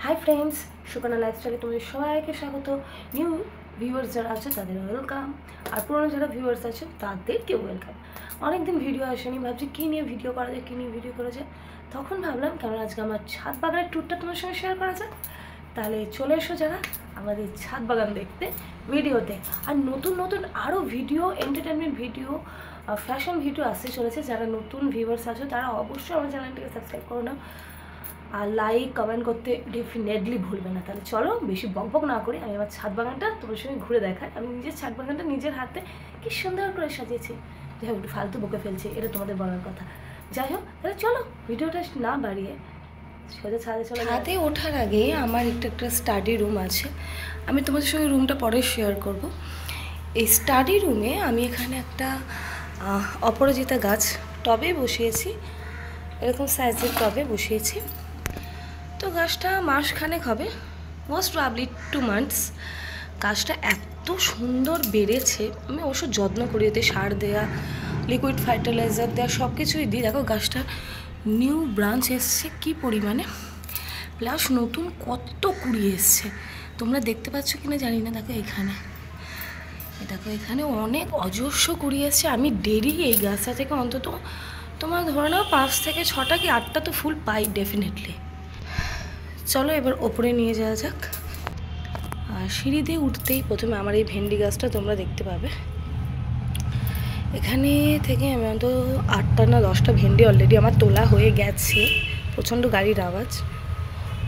Hi friends, Sukanya লাইফস্টাইলে তোমাদের সবাইকে স্বাগত। নিউ ভিউয়ার্স যারা আছে তাদের ওয়েলকাম, আর পুরনো যারা ভিউয়ার্স আছে তাদেরকে ওয়েলকাম। অনেকদিন ভিডিও আসেনি, ভাবছি কী নিয়ে ভিডিও করা যায়, কী নিয়ে ভিডিও করা যায়। তখন ভাবলাম কেন আজকে আমার ছাদ বাগানের ট্যুরটা তোমার সঙ্গে শেয়ার করা যায়। তাহলে চলে এসো যারা আমাদের ছাদ বাগান দেখতে ভিডিওতে। আর নতুন নতুন আরও video, entertainment video, fashion video আসতে চলেছে। যারা নতুন ভিউয়ার্স আছে তারা অবশ্যই আমার চ্যানেলটাকে সাবস্ক্রাইব করো না, আর লাইক কমেন্ট করতে ডেফিনেটলি ভুলবে না। তাহলে চলো বেশি বকবক না করে আমি আমার ছাদ বাগানটা তোমার সঙ্গে ঘুরে দেখাই। আমি নিজের ছাদ বাগানটা নিজের হাতে কি সুন্দর করে সাজিয়েছি। যাই হোক, একটু ফালতু বকে ফেলছি, এটা তোমাদের বলার কথা। যাই হোক, তাহলে চলো ভিডিওটা না বাড়িয়ে সোজা ছাদে চলে। ছাদে ওঠার আগে আমার একটা স্টাডি রুম আছে, আমি তোমাদের সঙ্গে রুমটা পরে শেয়ার করব। এই স্টাডি রুমে আমি এখানে একটা অপরাজিতা গাছ টবে বসিয়েছি, এরকম সাইজের টবে বসিয়েছি। তো গাছটা মাসখানেক হবে, মোস্ট প্রবাবলি 2 months। গাছটা এত সুন্দর বেড়েছে, আমি অবশ্য যত্ন করি, এতে সার দেওয়া, লিকুইড ফার্টিলাইজার দেওয়া, সব কিছুই দিই। দেখো গাছটা নিউ ব্রাঞ্চ এসছে কি পরিমাণে, প্লাস নতুন কত কুড়ি এসছে, তোমরা দেখতে পাচ্ছ কিনা জানি না। দেখো এখানে অনেক অজস্র কুড়ি এসছে। আমি ডেইলি এই গাছটা থেকে অন্তত তোমার ধরে নাও 5 থেকে 6টা কি 8টা তো ফুল পাই ডেফিনেটলি। চলো এবার ওপরে নিয়ে যাওয়া যাক। আর সিঁড়ি দিয়ে উঠতেই প্রথমে আমার এই ভেন্ডি গাছটা তোমরা দেখতে পাবে। এখানে থেকে আমি অন্তত 8টা না 10টা ভেন্ডি অলরেডি আমার তোলা হয়ে গেছে। প্রচণ্ড গাড়ির আওয়াজ,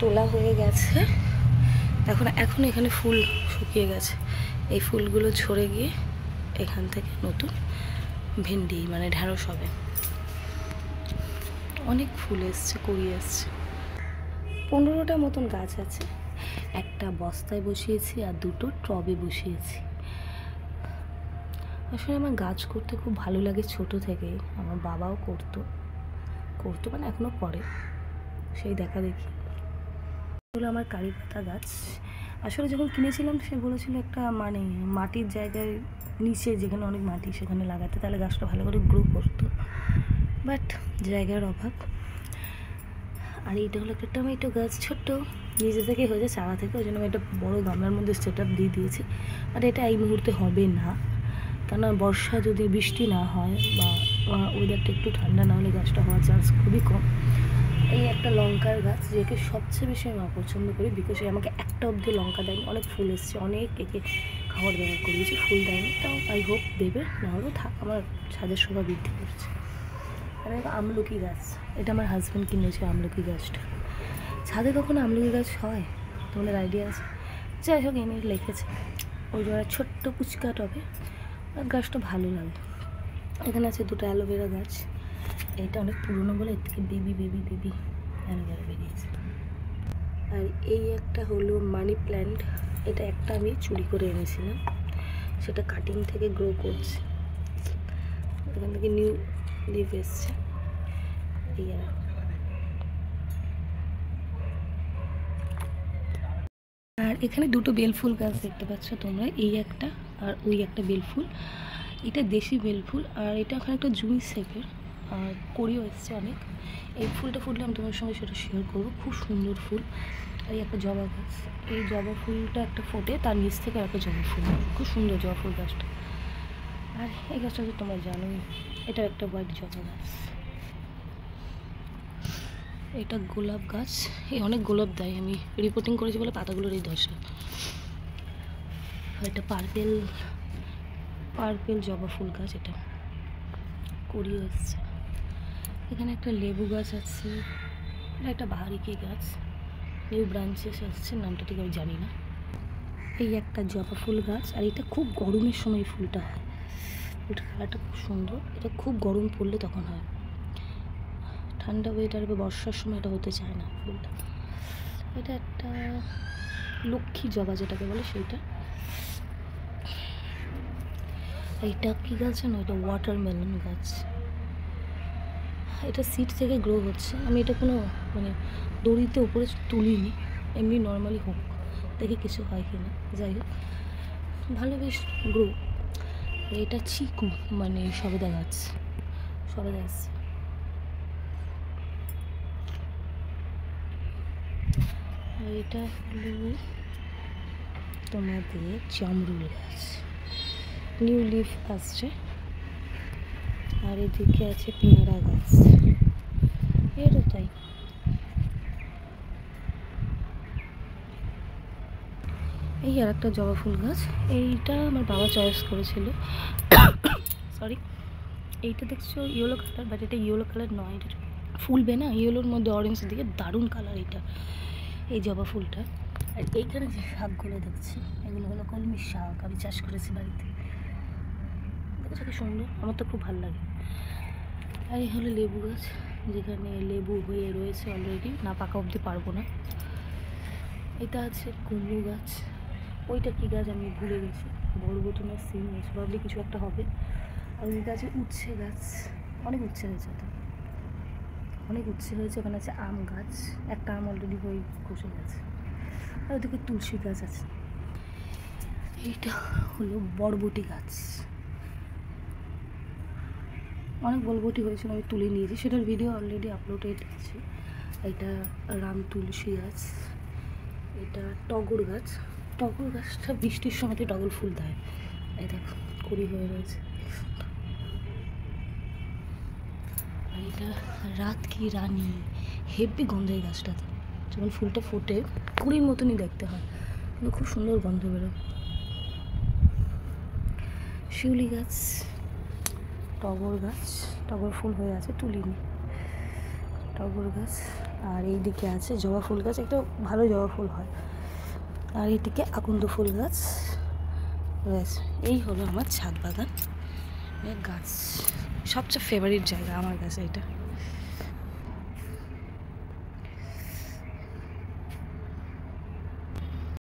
তোলা হয়ে গেছে। এখন এখানে ফুল শুকিয়ে গেছে, এই ফুলগুলো ঝরে গিয়ে এখান থেকে নতুন ভেন্ডি মানে ঢ্যাঁড়স হবে। অনেক ফুল এসছে, কুড়ি এসছে। 15টা মতন গাছ আছে। একটা বস্তায় বসিয়েছি আর 2টো টবে বসিয়েছি। আসলে আমার গাছ করতে খুব ভালো লাগে, ছোট থেকেই। আমার বাবাও করতো মানে এখনও করে, সেই দেখা দেখি। হলো আমার কারি পাতা গাছ। আসলে যখন কিনেছিলাম সে বলেছিল একটা মানে মাটির জায়গায় নিচে যেখানে অনেক মাটি সেখানে লাগাতে, তাহলে গাছটা ভালো করে গ্রো করতো, বাট জায়গার অভাব। আর এইটা হলো একটা টমেটো গাছ, ছোট্ট, নিজে থেকে হয়েছে চারা থেকে, ওই জন্য আমি একটা বড়ো গামলার মধ্যে সেট আপ দিয়ে দিয়েছি। আর এটা এই মুহূর্তে হবে না, কেননা বর্ষা যদি বৃষ্টি না হয় বা ওয়েদারটা একটু ঠান্ডা না হলে গাছটা হওয়ার চান্স খুবই কম। এই একটা লঙ্কার গাছ, যেকে সবচেয়ে বেশি আমি অপছন্দ করি, বিকজ আমাকে একটা অবধি লঙ্কা দেয়নি। অনেক ফুল এসছে, অনেক একে খাবার দাবার করিয়েছি, ফুল দেয়নি, তাও আই হোপ দেবে, না হলেও থাক, আমার ছাদের শোভা বৃদ্ধি করছে। আর আমলকি গাছ, এটা আমার হাজব্যান্ড কিনেছে আমলকি গাছটা। ছাদে কখনো আমলকি গাছ হয় তোমাদের আইডিয়া আছে? যাই হোক, এনে লিখেছে ওই জন্য ছোট্ট পুচকা টবে, আর গাছটা ভালো লাগে। এখানে আছে 2টা অ্যালোভেরা গাছ, এটা অনেক পুরনো বলে এর থেকে বেবি অ্যালোভেরা বেরিয়েছে। আর এই একটা হলো মানি প্ল্যান্ট, এটা একটা আমি চুরি করে এনেছিলাম, সেটা কাটিং থেকে গ্রো করছে, এখান থেকে নিউ লিভ এসছে। আর এখানে 2টো বেলফুল গাছ দেখতে পাচ্ছ তোমরা, এই একটা আর ওই একটা বেলফুল। এটা দেশি বেলফুল, আর এটা ওখানে একটা জুঁই শেপের, আর কড়িও এসছে অনেক। এই ফুলটা ফুললে আমি তোমার সঙ্গে সেটা শেয়ার করবো, খুব সুন্দর ফুল। আর এই একটা জবা গাছ, এই জবা ফুলটা একটা ফোটে, তার নিচ থেকে একটা জবা ফুল, খুব সুন্দর জবা ফুল গাছটা। আর এই গাছটা তো তোমরা জানোই, এটা একটা হোয়াইট জবা গাছ। এটা গোলাপ গাছ, এই অনেক গোলাপ দেয়, আমি রিপোর্টিং করেছি বলে পাতাগুলোর এই দশা। এটা পার্পেল জবা ফুল গাছ, এটা কুড়ি এসছে। এখানে একটা লেবু গাছ আছে, এটা একটা বাহারিকি গাছ, নিউ ব্রাঞ্চেস আসছে, নামটা ঠিক আমি জানি না। এই একটা জবা ফুল গাছ, আর এটা খুব গরমের সময় ফুলটা হয়, ফুলটার কালারটা খুব সুন্দর। এটা খুব গরম পড়লে তখন হয়, ঠান্ডা ওয়েদার বা বর্ষার সময় এটা হতে চায় না ফুলটা। এটা একটা লক্ষ্মী জবা যেটাকে বলে সেইটা। এইটা কী গাছ জানো? এটা ওয়াটারমেলন গাছ, এটা সিড থেকে গ্রো হচ্ছে। আমি এটা কোনো মানে দড়িতে উপরে তুলিনি, এমনি নর্মালি হোক, দেখে কিছু হয় কি না। যাই হোক, ভালো বেশ গ্রো। এটা চিকু মানে সবেদা গাছ, সবেদা এসছে। আর এটা হলো তোমাদের জামরুল গাছ, নিউ লিফ আসছে। আর এদিকে আছে পেয়ারা গাছ, এরও তাই। এই আর একটা জবা ফুল গাছ, এইটা আমার বাবা চয়েস করেছিল। সরি, এইটা দেখছো ইয়েলো কালার, বাট এটা ইয়েলো কালার নয়, এটা ফুলবে না ইয়েলোর মধ্যে অরেঞ্জ দিকে, দারুণ কালার এটা, এই জবা ফুলটা। আর এইখানে যে শাকগুলো দেখছি এগুলো হলো কলমি শাক, আমি চাষ করেছি বাড়িতে, দেখেছো কি সুন্দর, আমার তো খুব ভালো লাগে। আর এই হলো লেবু গাছ, যেখানে লেবু হয়ে রয়েছে অলরেডি, না পাকা অবধি পারবো না। এটা আছে কুমড়ো গাছ, ওইটা কী গাছ আমি ভুলে গেছি, বরবটি না সিম গাছ, ভাবলে কিছু একটা হবে। আর ওইটা আছে উচ্ছে গাছ, অনেক উচ্ছে হয়েছে, ওটা অনেক উচ্ছে হয়েছে। ওখানে আছে আম গাছ, একটা আম অলরেডি হয়ে বসে গেছে। আর ওদিকে তুলসী গাছ আছে। এইটা হলো বরবটি গাছ, অনেক বরবটি হয়েছিল, আমি তুলে নিয়েছি, সেটার ভিডিও অলরেডি আপলোডেড আছে। এটা রাম তুলসী গাছ, এটা টগর গাছ। টগর গাছটা বৃষ্টির সময়তে টগর ফুল দেয়, এই দেখো কুড়ি হয়ে রয়েছে। এটা রাত কি রানী, হেভি গন্ধ এই গাছটাতে, যখন ফুলটা ফোটে কুড়ির মতনই দেখতে হয়, কিন্তু খুব সুন্দর গন্ধ বেরোয়। শিউলি গাছ, টগর গাছ, টগর ফুল হয়ে আছে তুলিনি, টগর গাছ। আর এই দিকে আছে জবা ফুল গাছ, একটা ভালো জবা ফুল হয়। আর এইদিকে আকন্দ ফুল গাছ রয়েছে। এই হলো আমার ছাদ বাগান গাছ, সবচেয়ে ফেভারিট জায়গা আমার কাছে এটা।